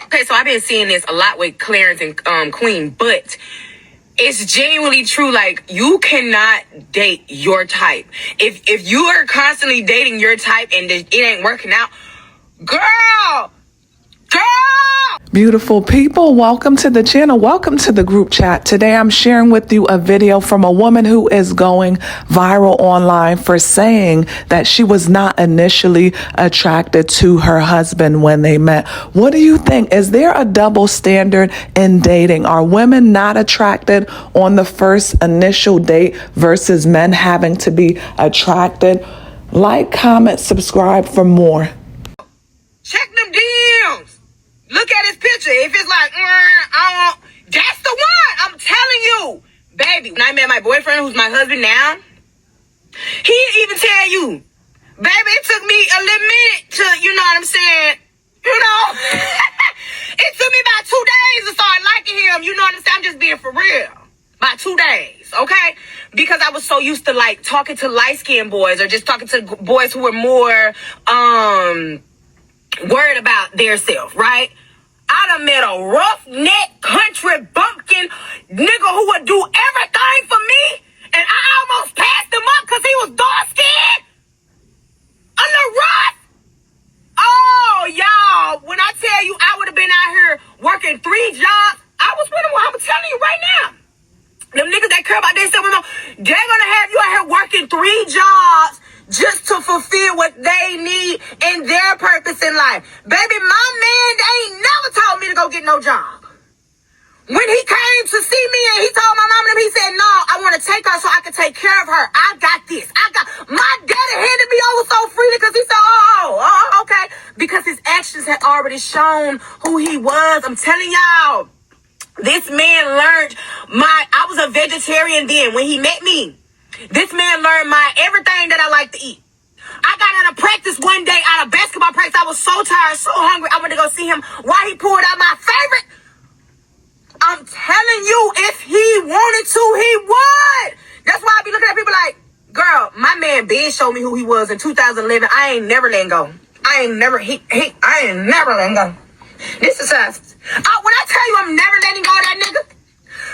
Okay, so I've been seeing this a lot with Clarence and Queen, but it's genuinely true. Like, you cannot date your type. If you are constantly dating your type and it ain't working out, girl. Beautiful people, welcome to the channel. Welcome to the group chat. Today I'm sharing with you a video from a woman who is going viral online for saying that she was not initially attracted to her husband when they met. What do you think? Is there a double standard in dating? Are women not attracted on the first initial date versus men having to be attracted? Like, comment, subscribe for more. Check them DMs. Look at his picture. If it's like, that's the one. I'm telling you, baby. When I met my boyfriend, who's my husband now, he even tell you, baby, it took me a little minute to, you know what I'm saying? You know, it took me about 2 days to start liking him. You know what I'm saying? I'm just being for real. About 2 days, okay? Because I was so used to like talking to light-skinned boys or just talking to boys who were more, worried about their self, right? I done met a roughneck country bumpkin nigga who would do everything for me, and I almost passed him up because he was dark-skinned. A little rough. Oh, y'all, when I tell you I would have been out here working 3 jobs, I was with him. I'm telling you right now. Them niggas that care about themselves, they're gonna have you out here working 3 jobs just to fulfill what they need in their purpose in life. Baby, my man, they ain't never told me to go get no job. When he came to see me and he told my mom and them, he said, no, I want to take her so I can take care of her. I got this. My daddy handed me over so freely because he said, oh, okay. Because his actions had already shown who he was. I'm telling y'all, this man learned I was a vegetarian then when he met me. This man learned everything that I like to eat. I got out of practice one day, out of basketball practice. I was so tired, so hungry. I went to go see him while he pulled out my favorite. I'm telling you, if he wanted to, he would. That's why I be looking at people like, girl, my man Ben showed me who he was in 2011. I ain't never letting go. I ain't never letting go. This is us. When I tell you I'm never letting go of that nigga,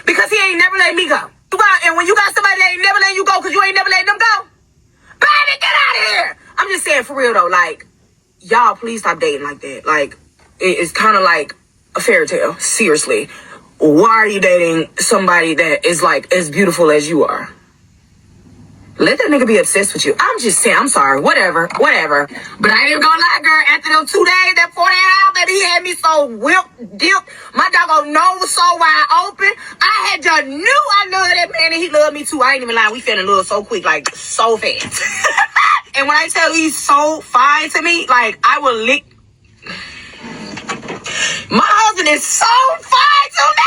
because he ain't never letting me go. And when you got somebody that ain't never letting you go because you ain't never letting them go, baby, get out of here. I'm just saying for real though, like, y'all please stop dating like that. Like, it's kind of like a fairy tale. Seriously. Why are you dating somebody that is like as beautiful as you are? Let that nigga be obsessed with you. I'm just saying, I'm sorry, whatever. But I ain't even gonna lie, girl. After them 2 days, that 48 hours, baby, he had me so dipped. My doggone nose was so wide open. I had just knew I loved that man and he loved me too. I ain't even lying. We fell in love so quick, like so fast. And when I tell you he's so fine to me, like I will lick. My husband is so fine to me.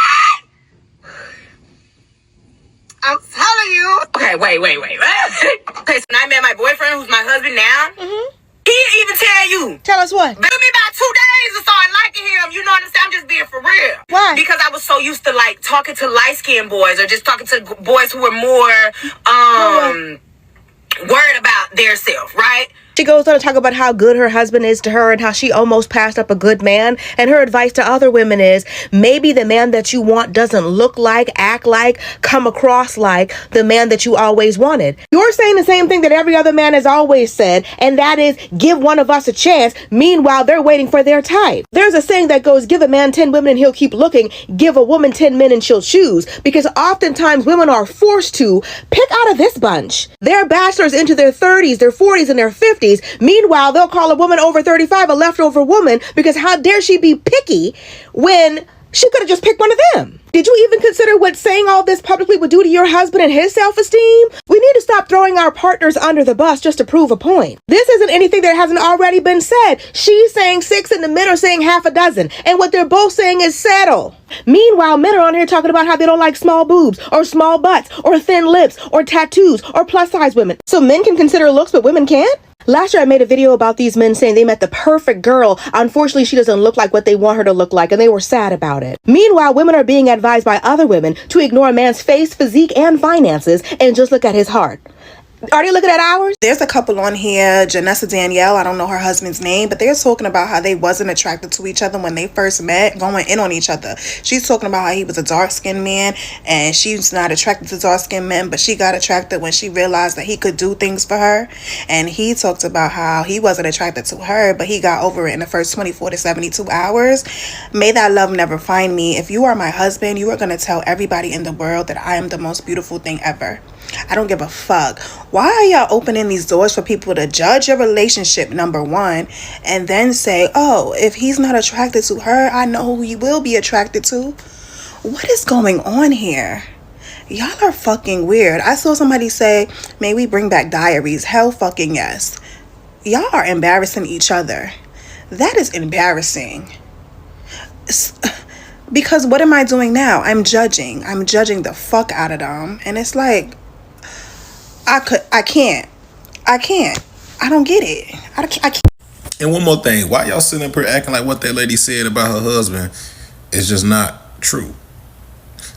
I'm telling you. Okay, wait. Okay, so when I met my boyfriend, who's my husband now, he even tell you. Tell us what? It took me about 2 days to start liking him. You know what I'm saying? I'm just being for real. Why? Because I was so used to like talking to light-skinned boys or just talking to boys who were more worried about their self, right? She goes on to talk about how good her husband is to her and how she almost passed up a good man. And her advice to other women is maybe the man that you want doesn't look like, act like, come across like the man that you always wanted. You're saying the same thing that every other man has always said, and that is give one of us a chance. Meanwhile, they're waiting for their type. There's a saying that goes, give a man 10 women and he'll keep looking. Give a woman 10 men and she'll choose. Because oftentimes women are forced to pick out of this bunch. They're bachelors into their 30s, their 40s, and their 50s. Meanwhile, they'll call a woman over 35 a leftover woman because how dare she be picky when she could have just picked one of them. Did you even consider what saying all this publicly would do to your husband and his self-esteem? We need to stop throwing our partners under the bus just to prove a point. This isn't anything that hasn't already been said. She's saying 6 and the men are saying half a dozen. And what they're both saying is settle. Meanwhile, men are on here talking about how they don't like small boobs or small butts or thin lips or tattoos or plus size women. So men can consider looks, but women can't? Last year, I made a video about these men saying they met the perfect girl. Unfortunately, she doesn't look like what they want her to look like, and they were sad about it. Meanwhile, women are being advised by other women to ignore a man's face, physique, and finances and just look at his heart. Are they looking at ours? There's a couple on here, Janessa Danielle, I don't know her husband's name, but they're talking about how they wasn't attracted to each other when they first met, going in on each other. She's talking about how he was a dark-skinned man, and she's not attracted to dark-skinned men, but she got attracted when she realized that he could do things for her. And he talked about how he wasn't attracted to her, but he got over it in the first 24 to 72 hours. May that love never find me. If you are my husband, you are going to tell everybody in the world that I am the most beautiful thing ever. I don't give a fuck. Why are y'all opening these doors for people to judge your relationship, number one, and then say, oh, if he's not attracted to her, I know who he will be attracted to? What is going on here? Y'all are fucking weird. I saw somebody say, may we bring back diaries? Hell fucking yes. Y'all are embarrassing each other. That is embarrassing. Because what am I doing now? I'm judging the fuck out of them. And it's like, I can't. I don't get it. I can't. And one more thing, why y'all sitting up here acting like what that lady said about her husband is just not true?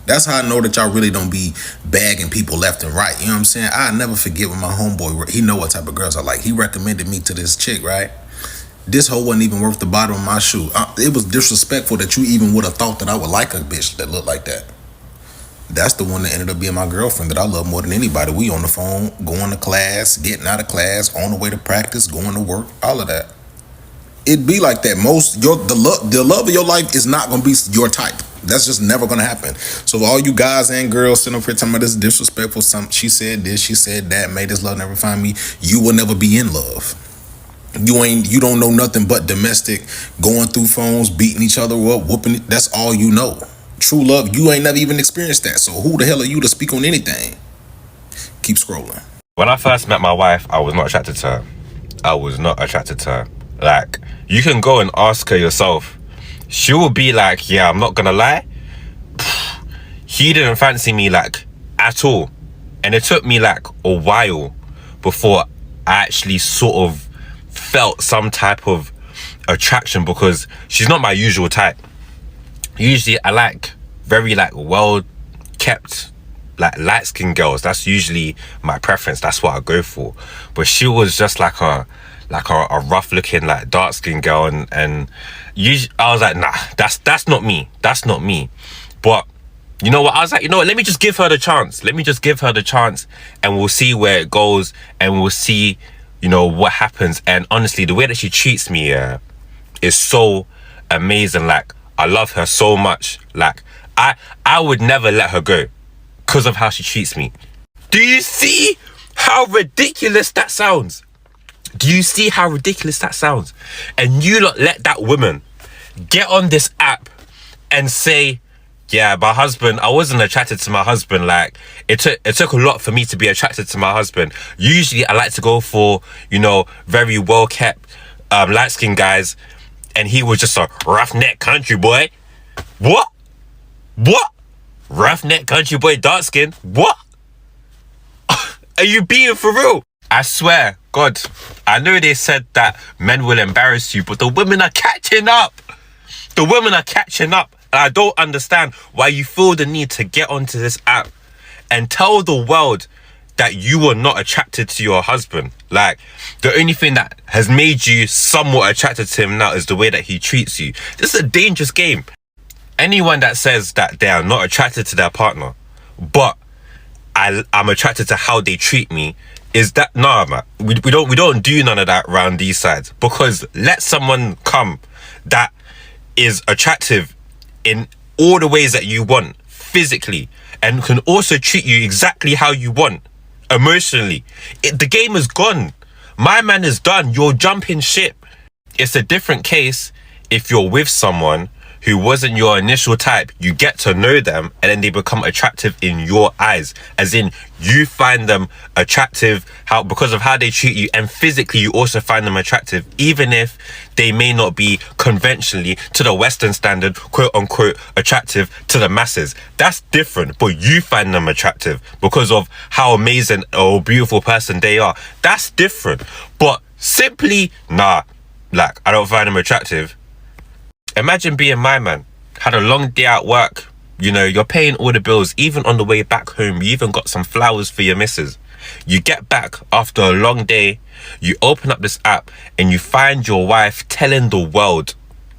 That's how I know that y'all really don't be bagging people left and right. You know what I'm saying? I never forget when my homeboy, he know what type of girls I like. He recommended me to this chick, right? This hoe wasn't even worth the bottom of my shoe. It was disrespectful that you even would have thought that I would like a bitch that looked like that. That's the one that ended up being my girlfriend that I love more than anybody. We on the phone, going to class, getting out of class, on the way to practice, going to work, all of that. It be like that. The love of your life is not gonna be your type. That's just never gonna happen. So all you guys and girls sitting up here talking about this disrespectful, she said this, she said that, may this love never find me. You will never be in love. You don't know nothing but domestic, going through phones, beating each other up, whooping it. That's all you know. True love, you ain't never even experienced that. So who the hell are you to speak on anything? Keep scrolling. When I first met my wife, I was not attracted to her. I was not attracted to her. Like, you can go and ask her yourself. She will be like, yeah, I'm not gonna lie. He didn't fancy me, like, at all. And it took me, like, a while before I actually sort of felt some type of attraction, because she's not my usual type. Usually I like very like well kept, like light-skinned girls. That's usually my preference. That's what I go for. But she was just like a rough looking, like dark-skinned girl, and usually I was like, nah, that's not me. That's not me. But you know what? I was like, you know what? Let me just give her the chance. And we'll see where it goes, and we'll see, you know, what happens. And honestly, the way that she treats me is so amazing. Like, I love her so much. Like, I would never let her go because of how she treats me. Do you see how ridiculous that sounds? And you lot let that woman get on this app and say, yeah, my husband, I wasn't attracted to my husband. Like, it took a lot for me to be attracted to my husband. Usually I like to go for, you know, very well kept light-skinned guys, and he was just a roughneck country boy. What? Roughneck country boy, dark skin? What? Are you being for real? I swear, God, I know they said that men will embarrass you, but the women are catching up. And I don't understand why you feel the need to get onto this app and tell the world that you are not attracted to your husband. Like, the only thing that has made you somewhat attracted to him now is the way that he treats you. This is a dangerous game. Anyone that says that they are not attracted to their partner, but I'm attracted to how they treat me, is that, nah, man. We don't do none of that around these sides. Because let someone come that is attractive in all the ways that you want, physically, and can also treat you exactly how you want, emotionally. The game is gone. My man is done. You're jumping ship. It's a different case if you're with someone who wasn't your initial type. You get to know them, and then they become attractive in your eyes, as in you find them attractive because of how they treat you, and physically you also find them attractive, even if they may not be conventionally, to the Western standard, quote unquote, attractive to the masses. That's different. But you find them attractive because of how amazing or beautiful person they are. That's different. But simply, nah, like, I don't find them attractive. Imagine being my man, had a long day at work, you know, you're paying all the bills, even on the way back home, you even got some flowers for your missus. You get back after a long day, you open up this app and you find your wife telling the world,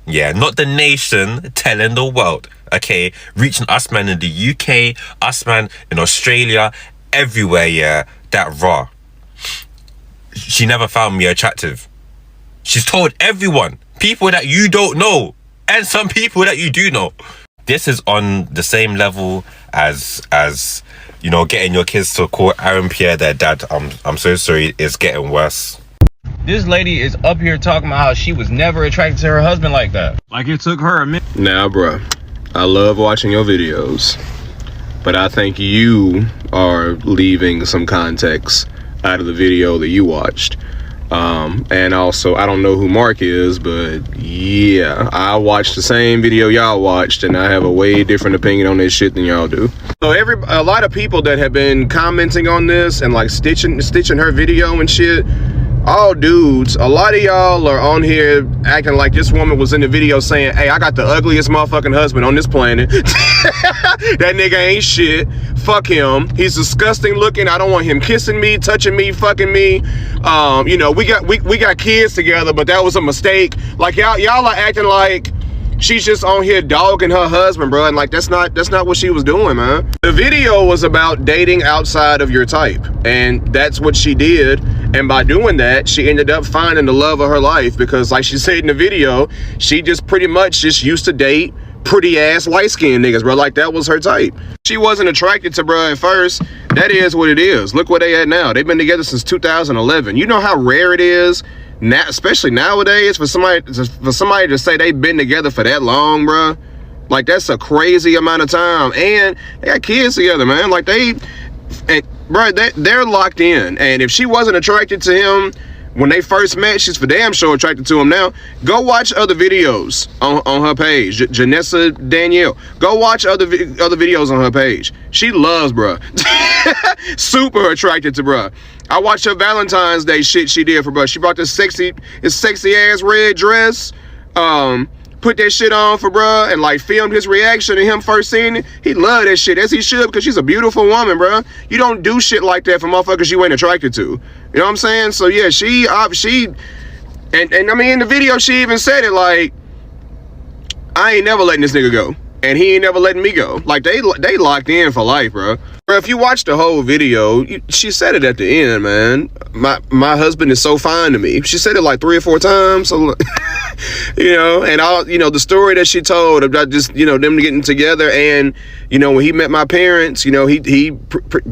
yeah, not the nation, telling the world, okay, reaching us man in the UK, us man in Australia, everywhere, yeah, that raw. She never found me attractive. She's told everyone, people that you don't know, and some people that you do know. This is on the same level as you know, getting your kids to call Aaron Pierre their dad. I'm so sorry, it's getting worse. This lady is up here talking about how she was never attracted to her husband like that. Like it took her a minute. Now, bruh, I love watching your videos, but I think you are leaving some context out of the video that you watched. And also, I don't know who Mark is, but yeah, I watched the same video y'all watched, and I have a way different opinion on this shit than y'all do. So a lot of people that have been commenting on this and like stitching her video and shit, all dudes, a lot of y'all are on here acting like this woman was in the video saying, hey, I got the ugliest motherfucking husband on this planet. That nigga ain't shit. Fuck him. He's disgusting looking. I don't want him kissing me, touching me, fucking me. You know, we got kids together, but that was a mistake. Like y'all are acting like she's just on here dogging her husband, bro, and like that's not what she was doing, man. The video was about dating outside of your type, and that's what she did. And by doing that, she ended up finding the love of her life, because like she said in the video, she just pretty much just used to date pretty ass light-skinned niggas, bro. Like that was her type. She wasn't attracted to bro at first. That is what it is. Look where they at now. They've been together since 2011. You know how rare it is now, especially nowadays, for somebody to say they've been together for that long, bro. Like that's a crazy amount of time, and they got kids together, man. Like they're locked in. And if she wasn't attracted to him when they first met, she's for damn sure attracted to him now. Go watch other videos on her page, Janessa Danielle. Go watch other videos on her page. She loves bruh. Super attracted to bruh. I watched her Valentine's Day shit she did for bruh. She brought this sexy ass red dress, put that shit on for bruh, and like filmed his reaction to him first seeing it. He loved that shit, as he should, because she's a beautiful woman, bruh. You don't do shit like that for motherfuckers you ain't attracted to. You know what I'm saying? So yeah, she and I mean in the video she even said it like, I ain't never letting this nigga go, and he ain't never letting me go. Like they locked in for life, bro. Bro, if you watch the whole video, she said it at the end, man. My husband is so fine to me. She said it like 3 or 4 times. So, you know, and all, you know, the story that she told about just, you know, them getting together, and, you know, when he met my parents, you know, he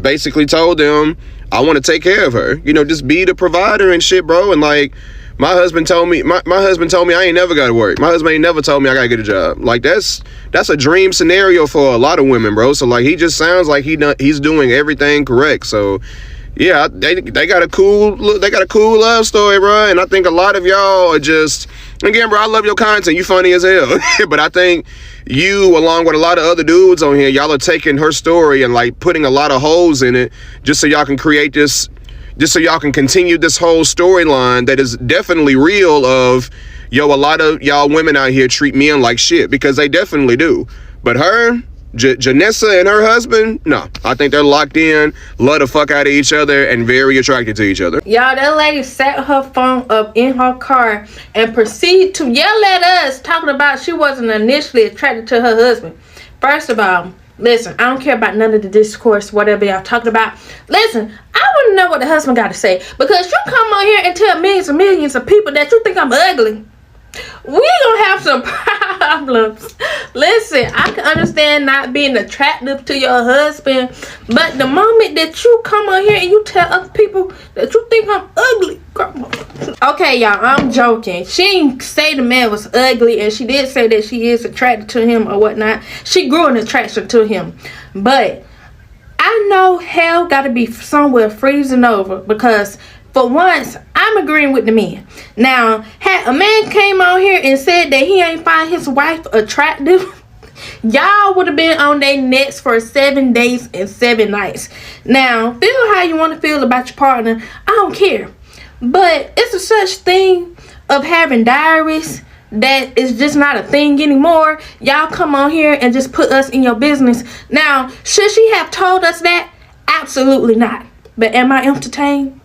basically told them, I want to take care of her. You know, just be the provider and shit, bro. And like, my husband told me, my husband told me I ain't never got to work. My husband ain't never told me I got to get a job. Like that's a dream scenario for a lot of women, bro. So like, he just sounds like he's doing everything correct. So yeah, they got a cool love story, bro. And I think a lot of y'all are just, again, bro, I love your content. You funny as hell. But I think you, along with a lot of other dudes on here, y'all are taking her story and like putting a lot of holes in it just so y'all can create this, just so y'all can continue this whole storyline that is definitely real of, yo, a lot of y'all women out here treat men like shit, because they definitely do. But her, Janessa and her husband, no, I think they're locked in, love the fuck out of each other, and very attracted to each other. Y'all, that lady set her phone up in her car and proceeded to yell at us, talking about she wasn't initially attracted to her husband. First of all, listen, I don't care about none of the discourse, whatever y'all talking about. Listen, I want to know what the husband got to say, because you come on here and tell millions and millions of people that you think I'm ugly. We gonna have some problems. Listen, I can understand not being attractive to your husband, but the moment that you come on here and you tell other people that you think I'm ugly, come on. Okay, y'all, I'm joking. She didn't say the man was ugly, and she did say that she is attracted to him or whatnot. She grew an attraction to him, but I know hell gotta be somewhere freezing over, because for once, I'm agreeing with the men. Now, had a man came on here and said that he ain't find his wife attractive, y'all would have been on their necks for 7 days and 7 nights. Now, feel how you want to feel about your partner. I don't care. But it's a such thing of having diaries that is just not a thing anymore. Y'all come on here and just put us in your business. Now, should she have told us that? Absolutely not. But am I entertained?